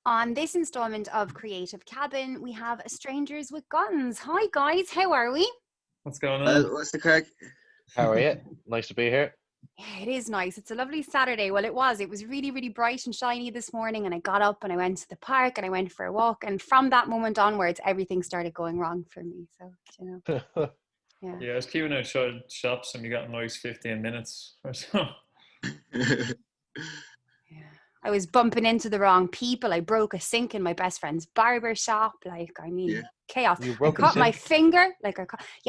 On this installment of Creative Cabin, we have Strangers with Guns. Hi guys, how are we? What's going on? What's the crack? How are you? Nice to be here. Yeah, it is nice. It's a lovely Saturday. Well, it was. It was really, really bright and shiny this morning, and I got up and I went to the park and I went for a walk. And from that moment onwards, everything started going wrong for me. So, you know, Yeah, I was queuing out shops and you got a nice 15 minutes or so. I was bumping into the wrong people. I broke a sink in my best friend's barber shop. Chaos. You I broke a caught my sink? finger.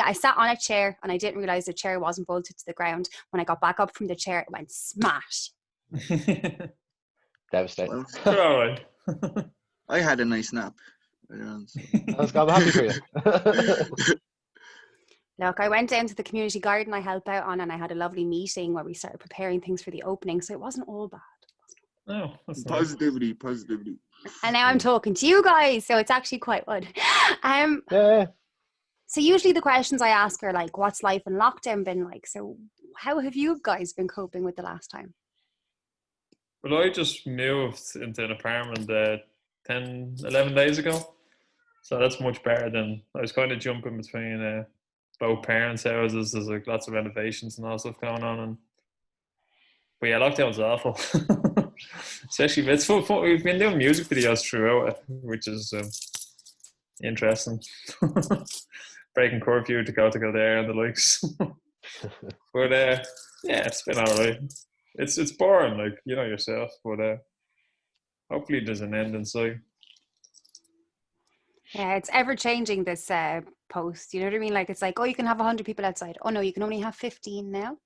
I sat on a chair and I didn't realize the chair wasn't bolted to the ground. When I got back up from the chair, it went smash. Devastating. You're all right. I had a nice nap. I'm happy for you. Look, I went down to the community garden I help out on, and I had a lovely meeting where we started preparing things for the opening. So it wasn't all bad. Oh, that's nice. Positivity. And now I'm talking to you guys, so it's actually quite good. Yeah. So usually the questions I ask are like, what's life in lockdown been like? So how have you guys been coping with the last time? Well, I just moved into an apartment 10, 11 days ago. So that's much better than I was kind of jumping between both parents' houses. There's like lots of renovations and all stuff going on. But yeah, lockdown's awful. Especially, it's fun. We've been doing music videos throughout it, which is interesting. Breaking curfew to go there and the likes. But yeah, it's been alright. It's boring, like you know yourself. But hopefully there's an end in sight. Yeah, it's ever changing, this post. You know what I mean? Like, it's like, oh, you can have 100 people outside. Oh no, you can only have 15 now.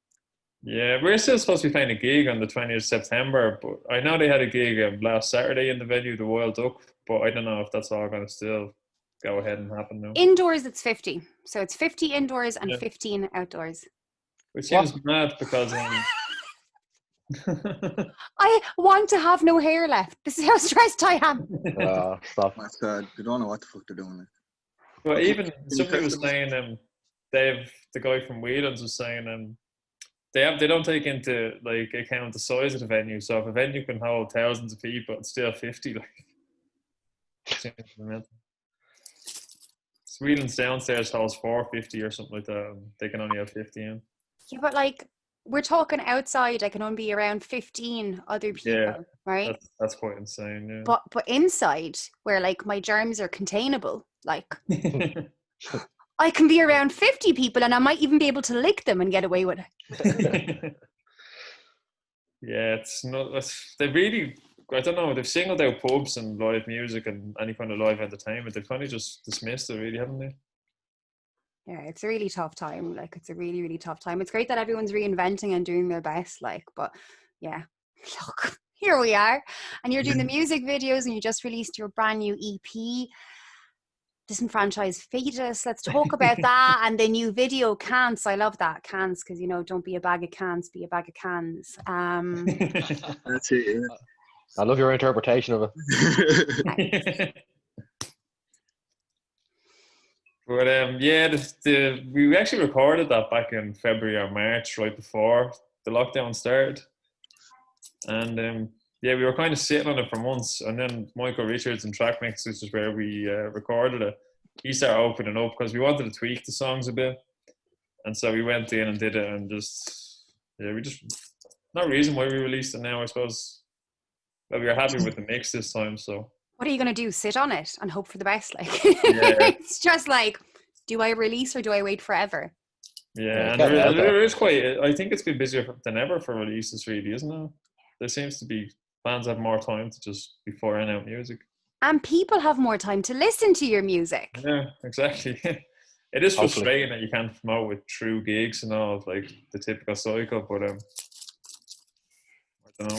Yeah, we're still supposed to be playing a gig on the 20th of September, but I know they had a gig last Saturday in the venue, the Wild Duck, but I don't know if that's all going to still go ahead and happen now. Indoors, it's 50. So it's 50 indoors and Yeah. 15 outdoors. Which seems mad because I want to have no hair left. This is how stressed I am. Stop. That's sad. They don't know what the fuck they're doing. but even somebody was saying, Dave, the guy from Whelan's was saying, they don't take into like account the size of the venue. So if a venue can hold thousands of people, it's still 50. Like, Sweden's downstairs holds 450 or something like that. And they can only have 15. Yeah, but like, we're talking outside, I can only be around 15 other people, Yeah, right? That's quite insane. Yeah. But inside, where like my germs are containable, like I can be around 50 people and I might even be able to lick them and get away with it. Yeah, they really, I don't know, they've singled out pubs and live music and any kind of live entertainment. They've kind of just dismissed it, really, haven't they? Yeah, it's a really tough time. Like, it's a really, really tough time. It's great that everyone's reinventing and doing their best, like, but yeah, look, here we are. And you're doing the music videos and you just released your brand new EP, Disenfranchised Fetus. Let's talk about that. And the new video, Cans. I love that, Cans, because, you know, don't be a bag of cans, be a bag of cans. That's it. Yeah. I love your interpretation of it. But yeah, we actually recorded that back in February or March, right before the lockdown started. And yeah, we were kind of sitting on it for months. And then Michael Richards and Trackmix, which is where we recorded it, he started opening up because we wanted to tweak the songs a bit. And so we went in and did it, and no reason why we released it now, I suppose. But we were happy with the mix this time, so. What are you going to do? Sit on it and hope for the best? Like, Yeah. It's just like, do I release or do I wait forever? Yeah, and there is quite, I think it's been busier than ever for releases, really, isn't it? There seems to be, fans have more time to just be firing out music. And people have more time to listen to your music. Yeah, exactly. It is frustrating that you can't promote with true gigs and all, like the typical cycle, but I don't know.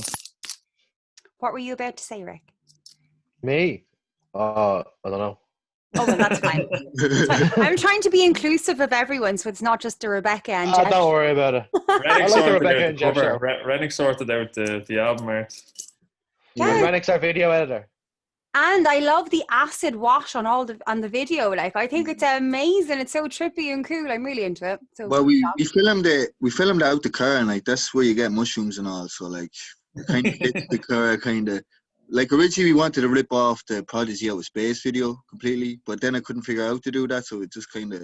What were you about to say, Rick? Me? I don't know. Oh, well, that's fine. I'm trying to be inclusive of everyone, so it's not just a Rebecca and Jeff. Don't worry about it. Rennick sorted out the album art. Yeah. Rennick's our video editor. And I love the acid wash on the video. Like, I think it's amazing. It's so trippy and cool. I'm really into it. So well, we filmed it out the car, and like that's where you get mushrooms and all. So like, it kind of hits the car, kind of like originally we wanted to rip off the Prodigy Out of Space video completely, but then I couldn't figure out how to do that, so it just kind of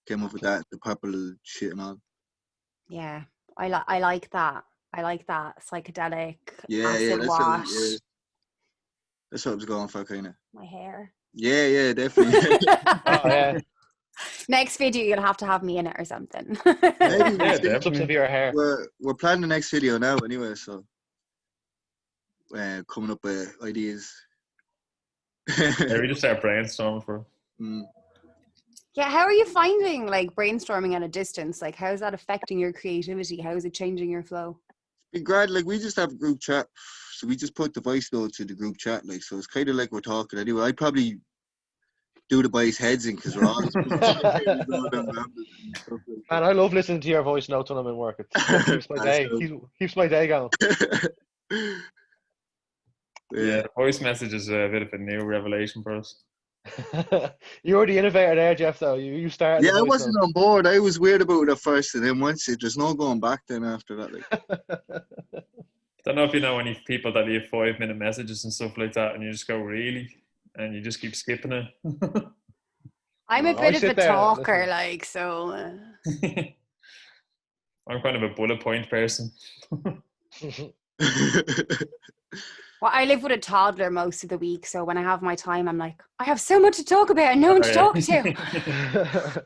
came up with that, the purple shit and all. Yeah, I like that. I like that psychedelic Yeah, acid that's wash. that's what I was going for, kind of. My hair. Yeah, definitely. Oh, yeah. Next video, you'll have to have me in it or something. Maybe Yeah, we should. Looks definitely. of your hair. We're planning the next video now anyway, so coming up with ideas. Yeah, we just start brainstorming for. Mm. Yeah, how are you finding like brainstorming at a distance? Like, how is that affecting your creativity? How is it changing your flow? Be glad, like we just have a group chat, so we just put the voice notes in the group chat, like, so it's kind of like we're talking anyway. I probably do the boys' heads in because we're all just Man, like I love listening to your voice notes when I'm in work. It keeps my That's day. good. Keeps my day going. Yeah, the voice message is a bit of a new revelation for us. You were the innovator there, Jeff. Though you started. Yeah, the I voice wasn't on board. I was weird about it at first, and then once there's no going back. Then after that, like, Don't know if you know any people that leave 5-minute messages and stuff like that, and you just go really, and you just keep skipping it. I'm a I bit of sit a there and talker, listen. like, so. I'm kind of a bullet point person. Well, I live with a toddler most of the week, so when I have my time, I'm like, I have so much to talk about and no one to talk to.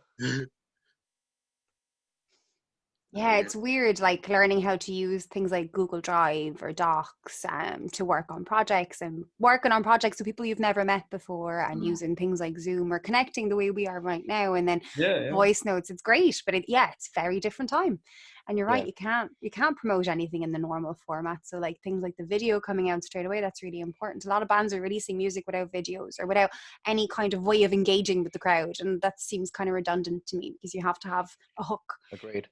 Yeah, it's weird, like learning how to use things like Google Drive or Docs to work on projects and working on projects with people you've never met before and using things like Zoom or connecting the way we are right now and then Yeah. voice notes. It's great, but it's very different time. And you're right, Yeah. you can't promote anything in the normal format. So like things like the video coming out straight away, that's really important. A lot of bands are releasing music without videos or without any kind of way of engaging with the crowd. And that seems kind of redundant to me because you have to have a hook. Agreed.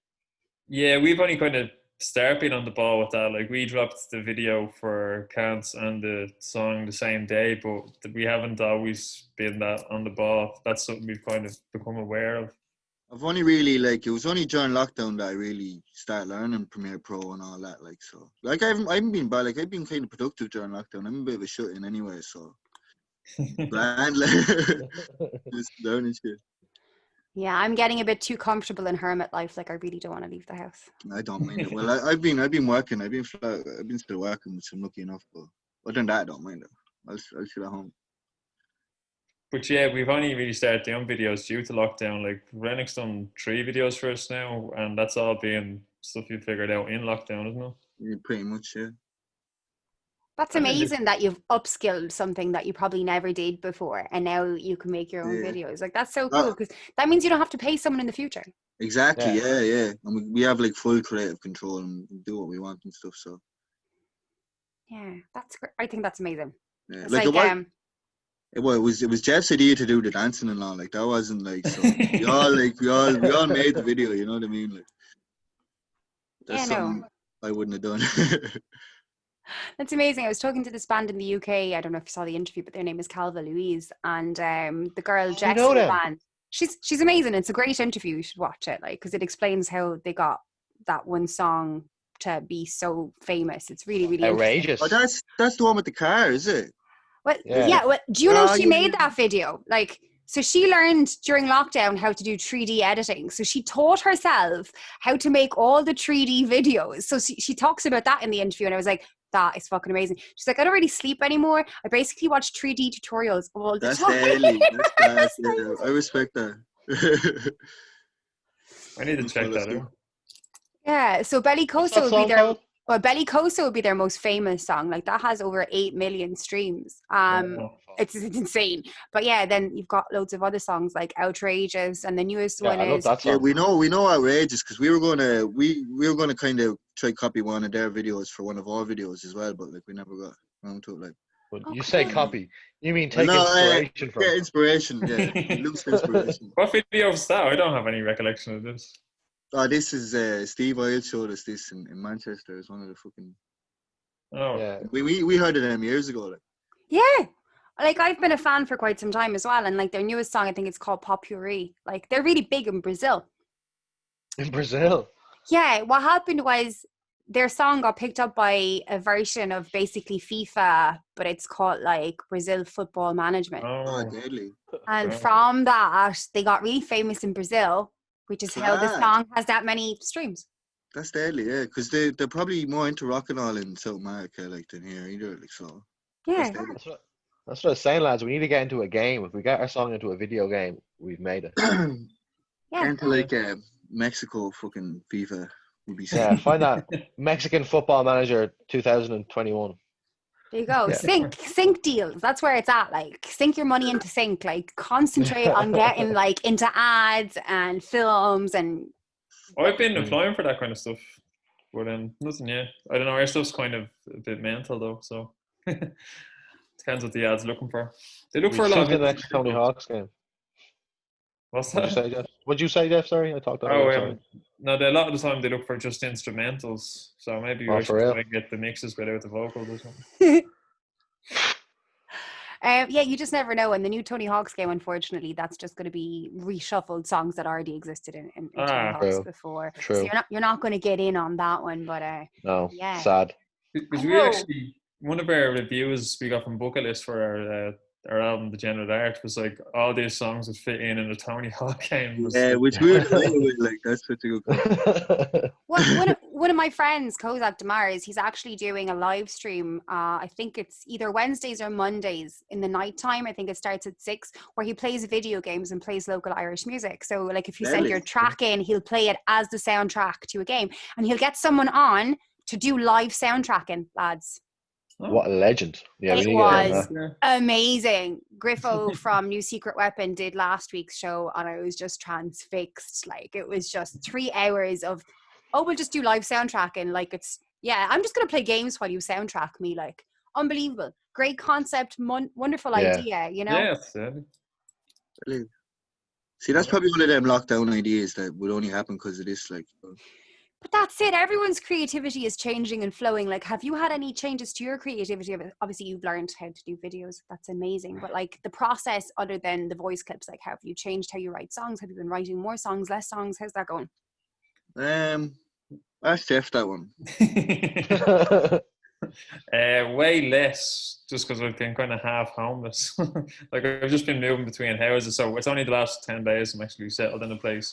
Yeah, we've only kind of started being on the ball with that. Like we dropped the video for Cants and the song the same day, but we haven't always been that on the ball. That's something we've kind of become aware of. I've only really it was only during lockdown that I really started learning Premiere Pro and all that. Like, so like I haven't been bad. Like I've been kind of productive during lockdown. I'm a bit of a shut-in anyway, so bland, like, just learning shit. Yeah, I'm getting a bit too comfortable in hermit life. Like I really don't want to leave the house. I don't mind it. Well, I've been working. I've been still working, which I'm lucky enough. But other than that, I don't mind it. I'll sit at home. But yeah, we've only really started doing videos due to lockdown. Like Rennick's done 3 videos for us now, and that's all being stuff you figured out in lockdown, isn't it? Yeah, pretty much, yeah. That's amazing that you've upskilled something that you probably never did before, and now you can make your own videos. Like that's so cool because that means you don't have to pay someone in the future. Exactly, yeah. And we have like full creative control and do what we want and stuff. So yeah, that's great. I think that's amazing. yeah, It's like it was Jeff's idea to do the dancing and all. Like that wasn't like so. we all made the video. You know what I mean? Like that's something I wouldn't have done. That's amazing. I was talking to this band in the UK. I don't know if you saw the interview, but their name is Calva Louise, and the girl Jess in the band. She's amazing. It's a great interview. You should watch it, like because it explains how they got that one song to be so famous. It's really, really outrageous. Oh, that's the one with the car, is it? Well, yeah. Well, do you know she made that video? Like, so she learned during lockdown how to do 3D editing. So she taught herself how to make all the 3D videos. So she talks about that in the interview, and I was like, that is fucking amazing. She's like, I don't really sleep anymore. I basically watch 3D tutorials all the time. Daily. That's yeah, I respect that. I need to check that out. Yeah, so Bellicoso would be their most famous song. Like that has over 8 million streams. It's insane. But yeah, then you've got loads of other songs like Outrageous, and the newest one is we know Outrageous because we were gonna kind of try copy one of their videos for one of our videos as well, but like we never got around to it. Like when you say copy, you mean take inspiration from? Yeah, inspiration. Yeah, loose inspiration. What video was that? I don't have any recollection of this. Oh, this is Steve Isle showed us this in Manchester. It's one of the fucking. Oh yeah. We heard of them years ago. Like. Yeah, like I've been a fan for quite some time as well, and like their newest song, I think it's called Popurrí. Like they're really big in Brazil. In Brazil. Yeah, what happened was their song got picked up by a version of basically FIFA, but it's called like Brazil Football Management. Oh, Oh, deadly. And wow. from that, they got really famous in Brazil, which is how the Class. song has that many streams. That's deadly, yeah. Because they're probably more into rock and all in South America, like, than here either. Like, so Yeah. that's deadly. That's what I was saying, lads. We need to get into a game. If we get our song into a video game, we've made it. Yeah. Into like Mexico fucking FIFA would be Yeah, sick. find that Mexican Football Manager 2021. There you go. Yeah. Sync deals. That's where it's at. Like, sink your money into sync. Like, concentrate on getting like into ads and films and. I've been applying for that kind of stuff, but nothing yet. I don't know. Our stuff's kind of a bit mental though, so depends what the ad's looking for. They look for a lot The of next Tony Hawk's game. What's What'd you that? say, Jeff? What'd you say, Jeff? Sorry, I talked Oh, over. Sorry. no. A lot of the time they look for just instrumentals, so maybe Oh, I for should real? try and get the mixes without the vocals or something. Yeah, you just never know. In the new Tony Hawk's game, unfortunately, that's just going to be reshuffled songs that already existed in Tony Hawk's True. before. True. So you're not going to get in on that one. But No, yeah. sad. Because I we know. actually, one of our reviews we got from Bucket List for our album, The General Art, was like all these songs would fit in a Tony Hawk game. Yeah, which we were delighted with. Like, that's such a good call. One of my friends, Kozak Demars, he's actually doing a live stream. I think it's either Wednesdays or Mondays in the nighttime. I think it starts at 6, where he plays video games and plays local Irish music. So, like, if you send your track in, he'll play it as the soundtrack to a game, and he'll get someone on to do live soundtracking, lads. What a legend. Yeah, we It need to get on was that. amazing. Griffo from New Secret Weapon did last week's show, and I was just transfixed. Like, it was just 3 hours of, oh, we'll just do live soundtracking. Like, it's, yeah, I'm just going to play games while you soundtrack me. Like, unbelievable. Great concept, wonderful Yeah. idea, you know? Yeah, it's deadly. Brilliant. See, that's probably one of them lockdown ideas that would only happen because of this. Like, But that's it. Everyone's creativity is changing and flowing. Like, have you had any changes to your creativity? Obviously, you've learned how to do videos. That's amazing. But like the process, other than the voice clips, like, have you changed how you write songs? Have you been writing more songs, less songs? How's that going? ask Jeff that one. Way less, just because I've been kind of half homeless. Like, I've just been moving between houses, so it's only the last 10 days I'm actually settled in a place.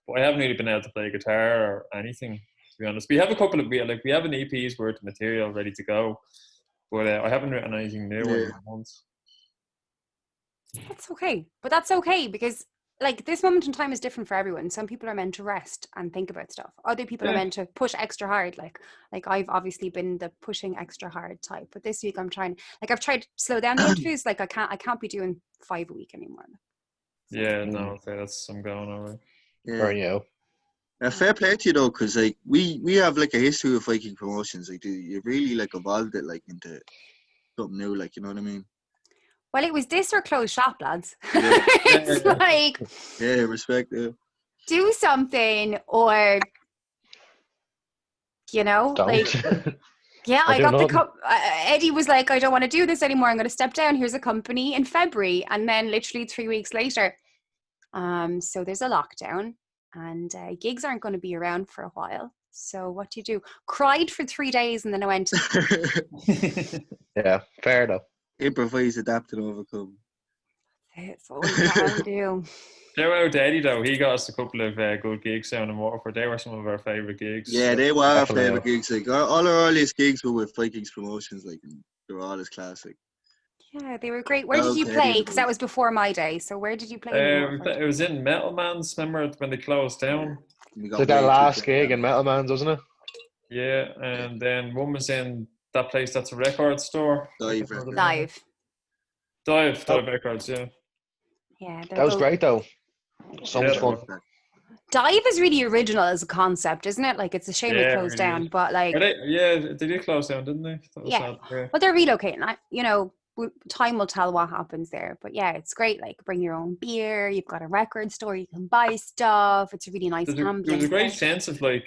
But I haven't really been able to play guitar or anything, to be honest. We have a couple of, we have an EP's worth of material ready to go, but I haven't written anything new in months. That's okay. But that's okay, because like this moment in time is different for everyone. Some people are meant to rest and think about stuff. Other people are meant to push extra hard. Like I've obviously been the pushing extra hard type. But this week I'm trying, like, I've tried to slow down the interviews. Like I can't be doing 5 a week anymore. Yeah, no, okay, I'm going all right. Yeah. Burn you out. Fair play to you though, because like we have like a history of Viking promotions. Like, you really like evolved it like into something new. Like, you know what I mean? Well, it was this or close shop, lads. Yeah. It's like, Yeah, respect. Yeah. do something, or you know, Don't. like, yeah, Or I do got nothing. Eddie was like, I don't want to do this anymore. I'm going to step down. Here's a company in February, and then literally 3 weeks later, so there's a lockdown, and gigs aren't going to be around for a while. So what do you do? Cried for 3 days, and then I went, Yeah, fair though. Improvise, adapt, and overcome. "That's what we can do." Shout out to Eddie though. He got us a couple of good gigs down in Waterford. They were some of our favourite gigs. Yeah, they were our Definitely. favourite gigs. Like, all our earliest gigs were with Vikings promotions. Like, and they were all as classic. Yeah, they were great. Where did you Okay, play? Eddie. Because that was before my day. So where did you play? in Waterford? It was in Metal Man's. Remember when they closed down? We It's got like their way last too gig in Metal Man's, wasn't it? Yeah, and then one was in that place that's a record store. Dive. Dive. Dive Records, yeah. Yeah, That was great though. So much Yeah. fun. Dive is really original as a concept, isn't it? Like, it's a shame it Yeah, closed really down, is. but like, They did close down, didn't they? That was Yeah. sad. Yeah. well, they're relocating. You know, time will tell what happens there. But yeah, it's great. Like, bring your own beer. You've got a record store. You can buy stuff. It's a really nice There was ambience. a great sense of like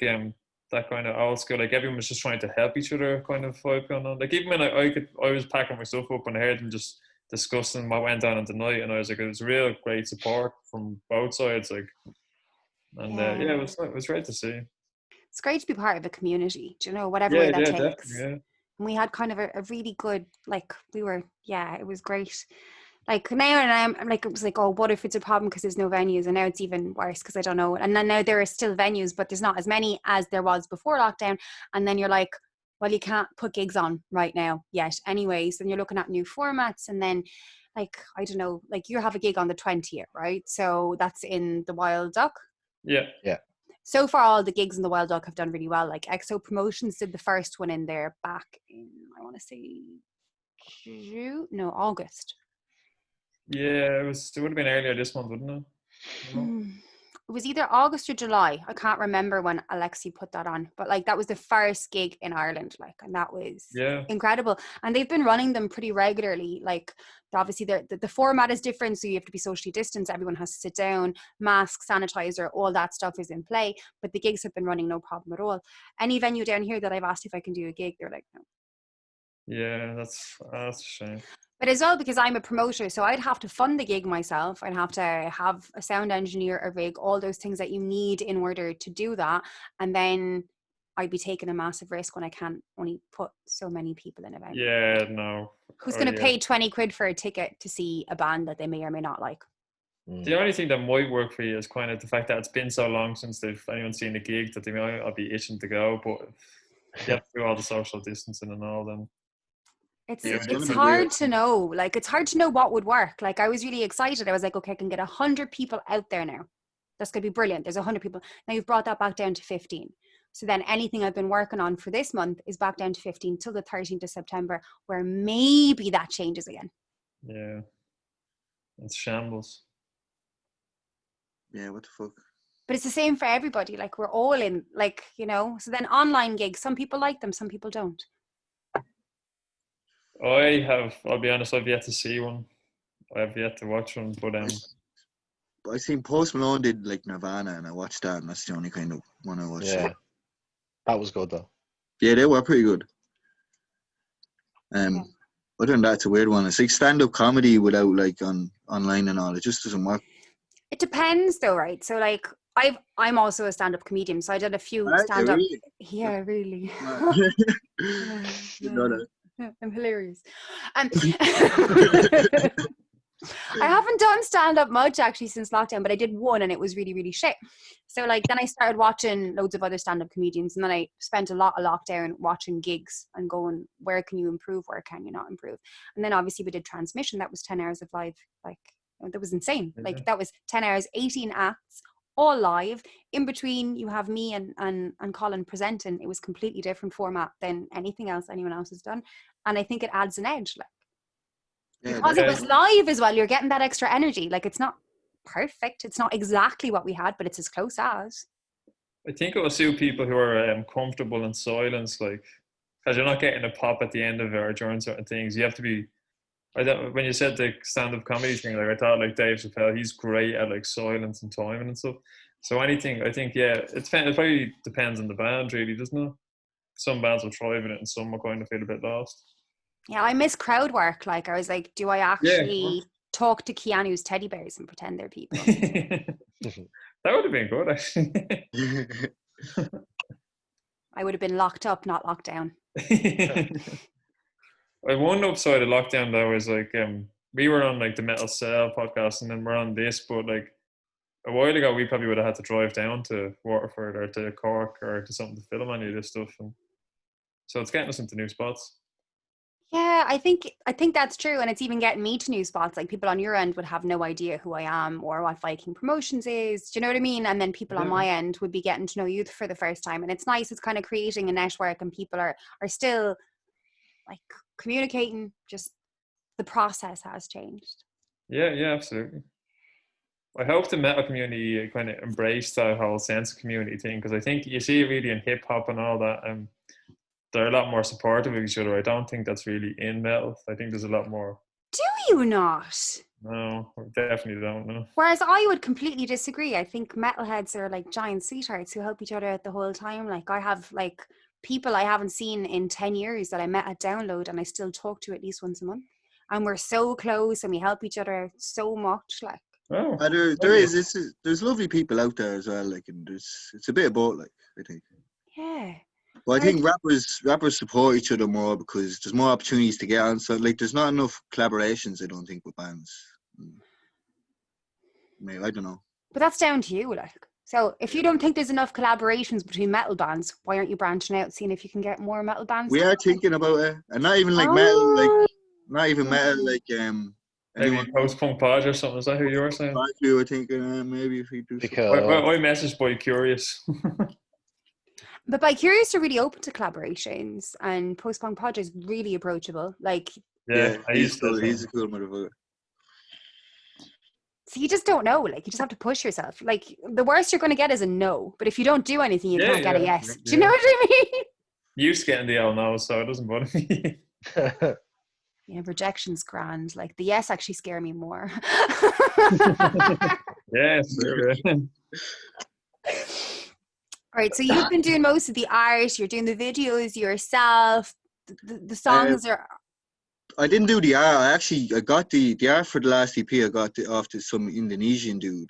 that kind of old school, like everyone was just trying to help each other kind of vibe going on. Like even when I was packing my stuff up and I heard them just discussing what went on in the night, and I was like, it was real great support from both sides. Like, and Yeah. it was great to see. it's great to be part of a community, do you know, whatever Yeah, way that yeah, takes. definitely. Yeah. And we had kind of a really good, like, it was great. Like now, and I'm like, it was like, oh, what if it's a problem because there's no venues? And now it's even worse because I don't know. And then now there are still venues, but there's not as many as there was before lockdown. And then you're like, well, you can't put gigs on right now yet anyways. And you're looking at new formats. And then, like, I don't know, like you have a gig on the 20th, right? So that's in the Wild Duck. Yeah. So far, all the gigs in the Wild Duck have done really well. Like EXO Promotions did the first one in there back in, I want to say, August. Yeah, it would have been earlier this month, wouldn't it? It was either August or July. I can't remember when Alexi put that on, but like that was the first gig in Ireland, like, and that was incredible. And they've been running them pretty regularly. Like, obviously the format is different, so you have to be socially distanced. Everyone has to sit down, mask, sanitizer, all that stuff is in play. But the gigs have been running no problem at all. Any venue down here that I've asked if I can do a gig, they're like, no. Yeah, that's a shame. But as well, because I'm a promoter, so I'd have to fund the gig myself. I'd have to have a sound engineer, a rig, all those things that you need in order to do that. And then I'd be taking a massive risk when I can't only put so many people in a venue. Yeah, no. Who's going to pay 20 quid for a ticket to see a band that they may or may not like? The only thing that might work for you is kind of the fact that it's been so long since anyone's seen a gig that they might not be itching to go, but you have to do all the social distancing and all then. It's hard to know. Like, it's hard to know what would work. Like, I was really excited. I was like, okay, I can get 100 people out there now. That's going to be brilliant. There's 100 people. Now you've brought that back down to 15. So then anything I've been working on for this month is back down to 15 till the 13th of September, where maybe that changes again. Yeah. It's shambles. Yeah, what the fuck? But it's the same for everybody. Like, we're all in, like, you know. So then online gigs, some people like them, some people don't. I'll be honest, I've yet to see one. I've yet to watch one, but I seen Post Malone did like Nirvana, and I watched that, and that's the only kind of one I watched. Yeah, that was good though. Yeah, they were pretty good. Other than that, it's a weird one. It's like stand-up comedy without like online and all. It just doesn't work. It depends, though, right? So like, I'm also a stand-up comedian, so I did a few stand-up. Really? Yeah, really. You know that. I'm hilarious. I haven't done stand-up much actually since lockdown, but I did one and it was really, really shit. So like then I started watching loads of other stand-up comedians, and then I spent a lot of lockdown watching gigs and going, where can you improve, where can you not improve? And then obviously we did Transmission. That was 10 hours of live, like that was insane. Like that was 10 hours, 18 acts, all live. In between you have me and Colin presenting. It was completely different format than anything else anyone else has done, and I think it adds an edge, like because it was live as well. You're getting that extra energy. Like, it's not perfect, it's not exactly what we had, but it's as close as. I think it will suit people who are comfortable in silence, like, because you're not getting a pop at the end of it or during certain things. You have to be. When you said the stand-up comedy thing, like I thought, like Dave Chappelle, he's great at like silence and timing and stuff. So anything, I think, it probably depends on the band, really, doesn't it? Some bands will thrive in it, and some will kind of feel a bit lost. Yeah, I miss crowd work. Like, I was like, do I actually talk to Keanu's teddy bears and pretend they're people? That would have been good, actually. I would have been locked up, not locked down. One upside of lockdown though is like we were on like the Metal Cell podcast, and then we're on this, but like a while ago we probably would have had to drive down to Waterford or to Cork or to something to film any of this stuff, and so it's getting us into new spots. Yeah, I think that's true, and it's even getting me to new spots. Like, people on your end would have no idea who I am or what Viking Promotions is. Do you know what I mean? And then people on my end would be getting to know you for the first time, and it's nice. It's kind of creating a network, and people are still like communicating. Just the process has changed. Yeah, absolutely. I hope the metal community kind of embraced that whole sense of community thing, because I think you see it really in hip hop and all that. They're a lot more supportive of each other. I don't think that's really in metal. I think there's a lot more. Do you not? No, I definitely don't know. Whereas I would completely disagree. I think metalheads are like giant sweethearts who help each other out the whole time. Like, I have like people I haven't seen in 10 years that I met at Download, and I still talk to at least once a month. And we're so close, and we help each other out so much. Like, there's lovely people out there as well. Like, and it's a bit of both. Like, I think. Yeah. Well, I Very think rappers support each other more because there's more opportunities to get on. So like, there's not enough collaborations, I don't think, with bands. Maybe, I don't know. But that's down to you, like. So if you don't think there's enough collaborations between metal bands, why aren't you branching out, seeing if you can get more metal bands? We are thinking about it, and not even like metal, like Oh, not even metal, like Maybe anyone. post punk pod or something. Is that who you were saying? We were thinking maybe if we do something. Because I messaged Boy Curious. but by Curious are really open to collaborations, and Post Punk Pod is really approachable. Like, Yeah, I he's used cool. to. He's a cool motherfucker. so you just don't know. Like, you just have to push yourself. Like, the worst you're going to get is a no. But if you don't do anything, you can't get a yes. Do you know what I mean? Used to getting the L now, so it doesn't bother me. Yeah, rejection's grand. Like, the yes actually scare me more. Yeah, sure. All right, so you've been doing most of the art. You're doing the videos yourself. The songs are. I didn't do the art. I got the art for the last EP. I got it off to some Indonesian dude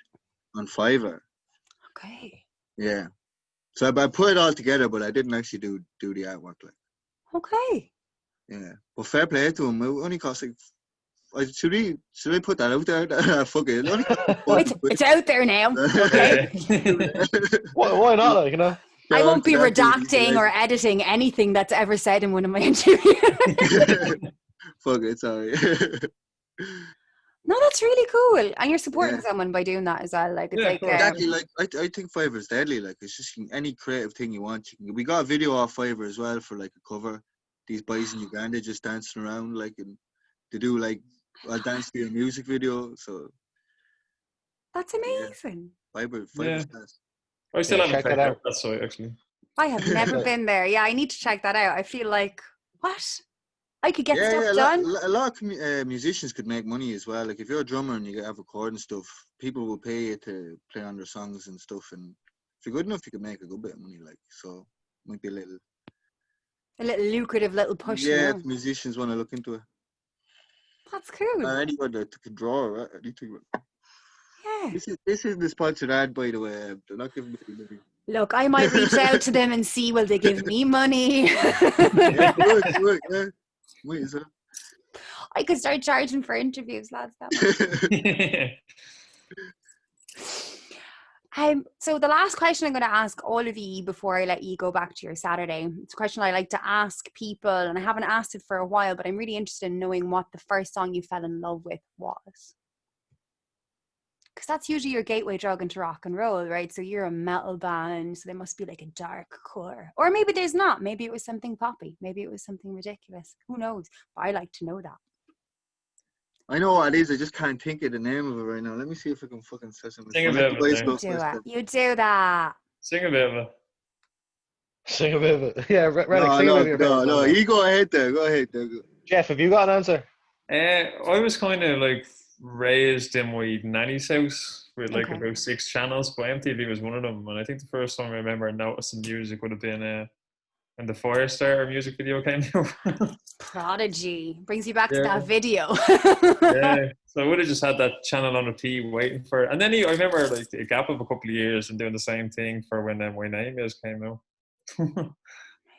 on Fiverr. Okay. Yeah. So I put it all together, but I didn't actually do the artwork. Like. Okay. Yeah. But fair play to him. It only cost like. Should I put that out there? Fuck it. It only cost It's out there now. Okay. why not? Like, you know. I won't be redacting or editing anything that's ever said in one of my interviews. Fuck it, sorry. No, that's really cool, and you're supporting someone by doing that as well. Like, it's like exactly. Like I think Fiverr is deadly. Like, it's just any creative thing you want. We got a video off Fiverr as well for like a cover. These boys in Uganda just dancing around, like, and they do like a dance to a music video. So that's amazing. Fiverr's class. I still haven't check checked it out. out that site actually. I have never been there. Yeah, I need to check that out. I feel like what I could get stuff done. A lot of musicians could make money as well. Like, if you're a drummer and you have recording stuff, people will pay you to play on their songs and stuff. And if you're good enough, you can make a good bit of money. Like, so might be a little lucrative little push. Yeah, if musicians want to look into it. That's cool. Anyone that can draw or anything. Yeah. This is the sponsored ad, by the way. They're not giving me any money. Look, I might reach out to them and see will they give me money. Look, yeah. Wait, so. I could start charging for interviews, lads. So the last question I'm going to ask all of you before I let you go back to your Saturday, it's a question I like to ask people, and I haven't asked it for a while, but I'm really interested in knowing what the first song you fell in love with was. Because that's usually your gateway drug into rock and roll, right? So you're a metal band, so there must be like a dark core. Or maybe there's not. Maybe it was something poppy. Maybe it was something ridiculous. Who knows? But I like to know that. I know what it is. I just can't think of the name of it right now. Let me see if I can fucking say something. Sing a bit of it. You do that. Sing a bit of it. Sing a bit of it. Yeah, Reddick, sing a bit of it. No, you go ahead there. Go ahead there. Jeff, have you got an answer? I was kind of like raised in my nanny's house with like about 6 channels, but MTV was one of them. And I think the first song I remember noticing music would have been when the Firestarter music video came out. Prodigy brings you back to that video. Yeah, so I would have just had that channel on repeat waiting for it. And then I remember like a gap of a couple of years and doing the same thing for when My Name Is came out. The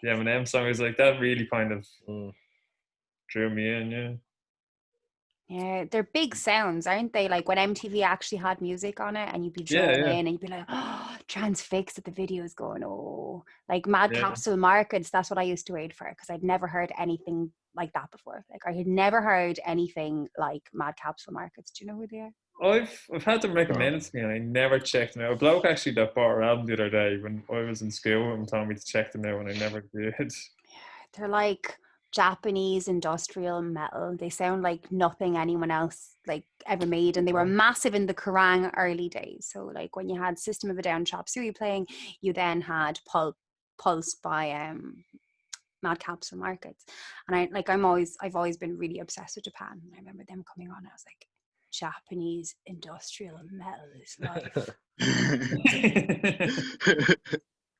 Eminem song was like that really kind of drew me in. Yeah, they're big sounds, aren't they? Like when MTV actually had music on it and you'd be drawn in and you'd be like, oh, transfixed at the videos going, oh. Like Mad Capsule Markets, that's what I used to wait for because I'd never heard anything like that before. Like I had never heard anything like Mad Capsule Markets. Do you know who they are? I've had them recommended to me and I never checked them out. A bloke actually that bought our album the other day when I was in school and told me to check them out and I never did. Yeah, they're like Japanese industrial metal. They sound like nothing anyone else like ever made, and they were massive in the Kerrang early days. So like when you had System of a Down, Chop Suey playing, you then had Pulse by Mad Capsule Markets, and I've always been really obsessed with Japan. I remember them coming on. I was like, Japanese industrial metal is like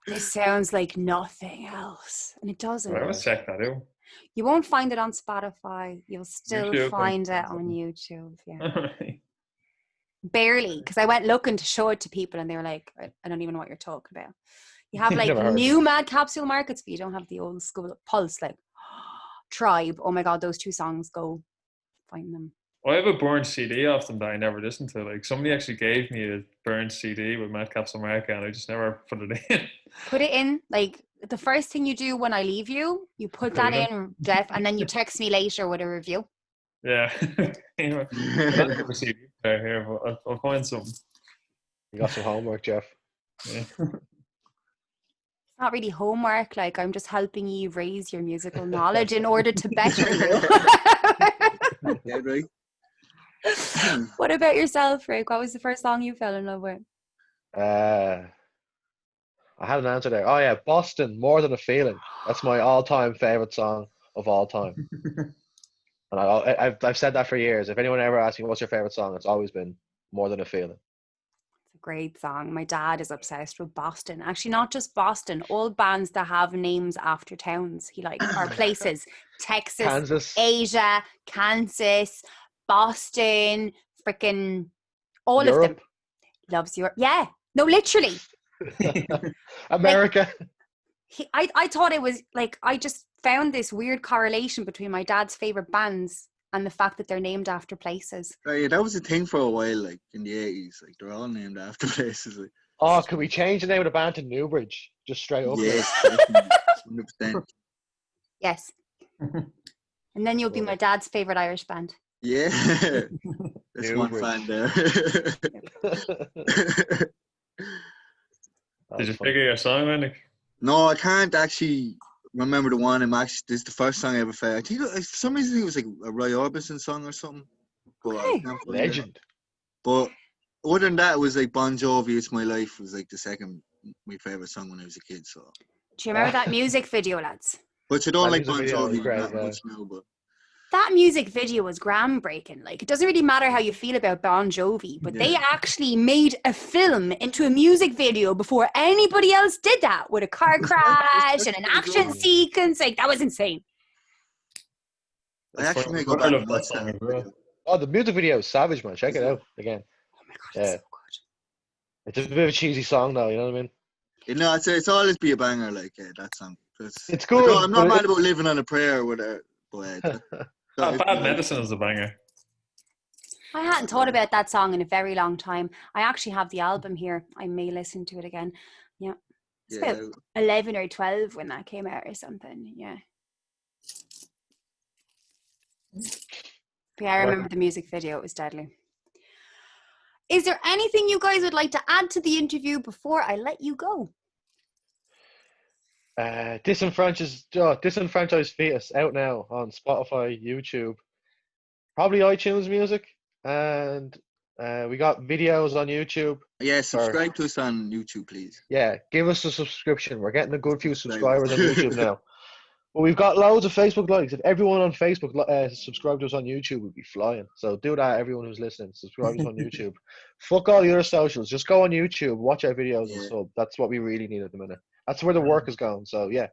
this sounds like nothing else, and it doesn't. Well, I must check that out. You won't find it on Spotify. You'll still find it on YouTube. Yeah, barely, because I went looking to show it to people, and they were like, "I don't even know what you're talking about." You have like Never heard of new Mad Capsule Markets, but you don't have the old school Pulse, like Tribe. Oh my God, those two songs, go find them. I have a burned CD off them that I never listened to. Like somebody actually gave me a burned CD with Mad Capsule Market, and I just never put it in. Put it in, like the first thing you do when I leave you, you put that in, Jeff, and then you text me later with a review. Yeah. Anyway, I don't have a CD player here, but I'll find something. You got some homework, Jeff. Yeah. It's not really homework, like I'm just helping you raise your musical knowledge in order to better you. Yeah, right. What about yourself, Rick? What was the first song you fell in love with? I had an answer there. Oh yeah, Boston, More Than a Feeling. That's my all-time favorite song of all time. And I've said that for years. If anyone ever asks me what's your favorite song, it's always been More Than a Feeling. It's a great song. My dad is obsessed with Boston. Actually, not just Boston, all bands that have names after towns he likes, or places. Texas, Kansas. Asia, Kansas, Boston, freaking all of Europe. them. Loves Europe. Yeah. No, literally. America. I thought it was like, I just found this weird correlation between my dad's favorite bands and the fact that they're named after places. Oh, yeah, that was a thing for a while, like in the 80s. Like they're all named after places. Like, Oh, can we change the name of the band to Newbridge? Just straight up. yes, definitely, 100%. Yes. And then you'll be my dad's favorite Irish band. Yeah, that's one Newbridge. fan there. Did you figure your song, Nick? No, I can't actually remember the one. This is the first song I ever found. I think for some reason it was like a Roy Orbison song or something. But I Okay. can't find it. Legend. But other than that, it was like Bon Jovi, It's My Life was like my favorite song when I was a kid. So, Do you remember that music video, lads? but you don't That like music Bon video was Jovi great, that yeah. much now. But That music video was groundbreaking. Like, it doesn't really matter how you feel about Bon Jovi, but they actually made a film into a music video before anybody else did that, with a car crash and an action sequence. Like, that was insane. I actually may go I back love and that watch song that as well. video. Oh, the music video is savage, man. Check it out again. Oh my God, Yeah. it's so good. It's a bit of a cheesy song, though. You know what I mean? No, it's always be a banger. Like that song. It's good, I'm not but mad about Living on a Prayer with it, but Bad Medicine is a banger. I hadn't thought about that song in a very long time. I actually have the album here. I may listen to it again. Yeah. It's Yeah, about 11 or 12 when that came out or something. Yeah. But yeah, I remember the music video. It was deadly. Is there anything you guys would like to add to the interview before I let you go? Disenfranchised Fetus out now on Spotify, YouTube, probably iTunes Music, and we got videos on YouTube. yeah. Subscribe to us on YouTube, please. Yeah, give us a subscription. We're getting a good few subscribers on YouTube now. But we've got loads of Facebook likes. If everyone on Facebook subscribed to us on YouTube, we'd be flying. So do that, everyone who's listening. Subscribe to us on YouTube. Fuck all the other socials. Just go on YouTube, watch our videos and sub. That's what we really need at the minute. That's where the work is going. So yeah,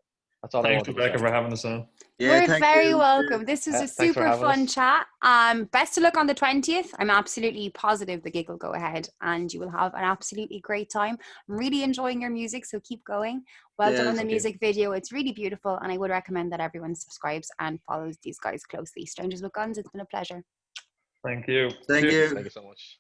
that's all I Thanks, want to Rebecca, say. for having us on. Yeah, You're thank very you. welcome. This was a Thanks for super having fun us. chat. Best of luck on the 20th. I'm absolutely positive the gig will go ahead and you will have an absolutely great time. I'm really enjoying your music, so keep going. Well done on the thank you. music video. It's really beautiful, and I would recommend that everyone subscribes and follows these guys closely. Strangers with Guns, it's been a pleasure. Thank you. Thank Cheers. you. Thank you so much.